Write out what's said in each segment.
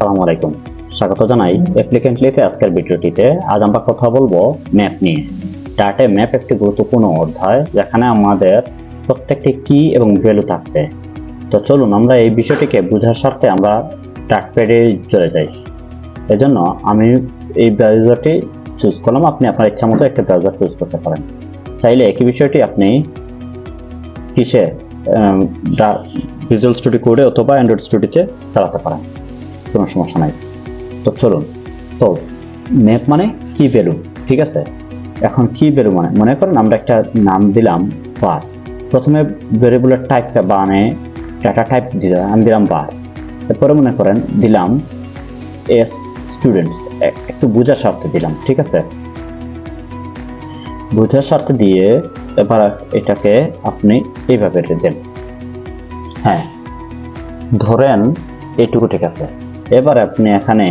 আসসালামু আলাইকুম, স্বাগত জানাই অ্যাপ্লিকেন্টলিতে। আজকের ভিডিওটিতে আজ আমরা কথা বলবো ম্যাপ নিয়ে। ডাটা ম্যাপ একটি গুরুত্বপূর্ণ অধ্যায় যেখানে আমাদের প্রত্যেকটি কি এবং ভ্যালু থাকবে। তো চলুন আমরা এই বিষয়টিকে বোঝার স্বার্থে আমরা ট্র্যাকপ্যাডে চলে যাই। এজন্য আমি এই ব্রাউজারটি চুজ করলাম। আপনি আপনার ইচ্ছা মতো একটা ব্রাউজার চুজ করতে পারেন। চাইলে একই বিষয়টি আপনি কিসে ভিজুয়াল স্টুডিও কোডে অথবা অ্যান্ড্রয়েড স্টুডিওতে চালাতে পারেন, কোনো সমস্যা নাই। তো চলুন, তো ম্যাপ মানে কি ভ্যালু, ঠিক আছে। এখন কি ভ্যালু মানে মনে করেন আমরা একটা নাম দিলাম বার। প্রথমে ভ্যারিয়েবলের টাইপটা মানে ডাটা টাইপ দিলাম, আমি দিলাম বার। এরপরে মনে করেন দিলাম এস স্টুডেন্টস, একটু বোঝার স্বার্থে দিলাম, ঠিক আছে। বোঝার স্বার্থে দিয়ে এবার এটাকে আপনি এইভাবে দেন। হ্যাঁ, ধরেন এইটুকু ঠিক আছে। এবার আপনি এখানে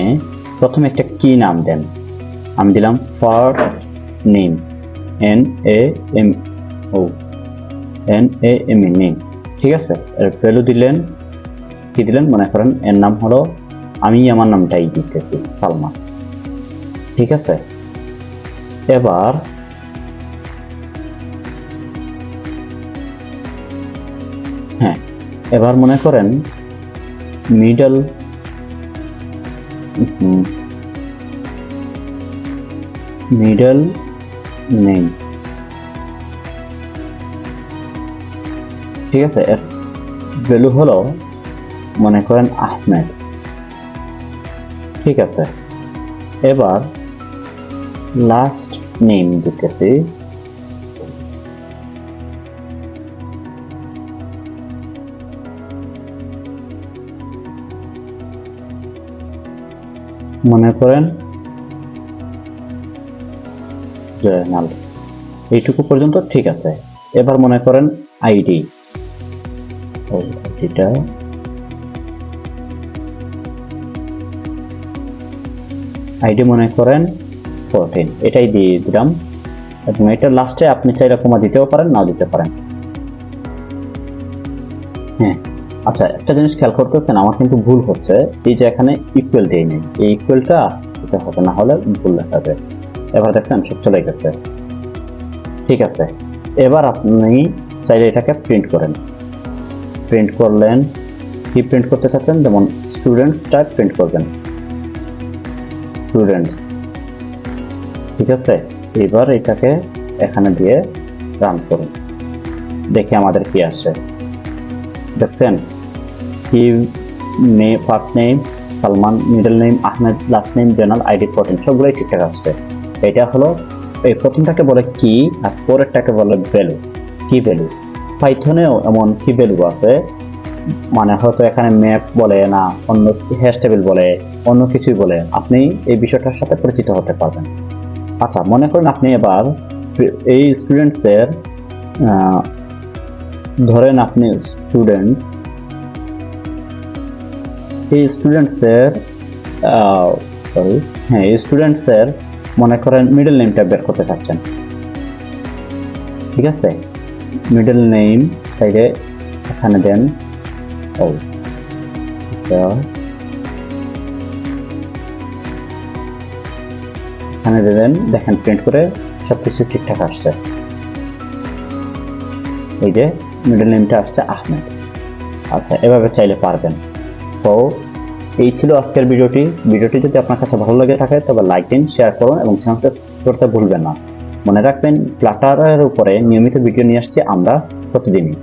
প্রথমে একটা কি নাম দেন। আমি দিলাম ফর নেম, NAME নেম, ঠিক আছে। এর ভ্যালু দিলেন, কি দিলেন মনে করেন এর নাম হলো, আমি আমার নামটাই দিতেছি সালমান, ঠিক আছে। এবার হ্যাঁ, এবার মনে করেন মিডল নেম, ঠিক আছে। এর ভ্যালু হলো মনে করেন আহমেদ, ঠিক আছে। এবার লাস্ট নেম দিতেছি, মনে করেন জয়নাল। এইটুকু পর্যন্ত ঠিক আছে। এবার মনে করেন আইডি, মনে করেন 14, এটাই দিয়ে দিলাম। এবং এটা লাস্টে আপনি চাইলে কমা দিতেও পারেন, নাও দিতে পারেন। হ্যাঁ, আচ্ছা, একটা জিনিস খেয়াল করতেছেন, আমার কিন্তু ভুল হচ্ছে। এই যে এখানে ইকুয়াল দিয়ে নেই, এই ইকুয়ালটা এটা হবে, না হলে ভুল লেখাবে। এবার দেখছেন সব চলে গেছে, ঠিক আছে। এবার আপনি চাইলে এটাকে প্রিন্ট করেন। প্রিন্ট করলেন, কি প্রিন্ট করতে চাচ্ছেন, যেমন স্টুডেন্টসটা প্রিন্ট করবেন, স্টুডেন্টস, ঠিক আছে। এবার এটাকে এখানে দিয়ে রান করুন, দেখি আমাদের কি আসে। দেখছেন কি, first name Salman, middle name Ahmed, last name Joynal, ID 14, সবগুলোই ঠিকঠাক আসছে। এটা হলো এই প্রথমটাকে বলে কি, আর পরেরটাকে বলে ভ্যালু। কি ভ্যালু, পাইথনেও এমন কি ভ্যালু আছে, মানে হয়তো এখানে ম্যাপ বলে না, অন্য হ্যাশ টেবিল বলে, অন্য কিছুই বলে। আপনি এই বিষয়টার সাথে পরিচিত হতে পারবেন। আচ্ছা, মনে করেন আপনি এবার এই স্টুডেন্টসের, ধরেন আপনি স্টুডেন্টস, এই স্টুডেন্টসের হ্যাঁ, এই স্টুডেন্টসের মনে করেন মিডল নেমটা বের করতে চাচ্ছেন, ঠিক আছে। মিডল নেম তাইলে এখানে দেন এখানে দেবেন। দেখেন প্রিন্ট করে সবকিছু ঠিকঠাক আসছে। এই যে মিডল নেমটা আসছে আহমেদ। আচ্ছা, এভাবে চাইলে পারবেন। তো এই ছিল আজকের ভিডিওটি। যদি আপনার কাছে ভালো লাগে থাকে তবে লাইক দিন, শেয়ার করুন এবং চ্যানেলটা সাবস্ক্রাইব করতে ভুলবেন না। মনে রাখবেন, ফ্লাটারের উপরে নিয়মিত ভিডিও নিয়ে আসছি আমরা প্রতিদিনই।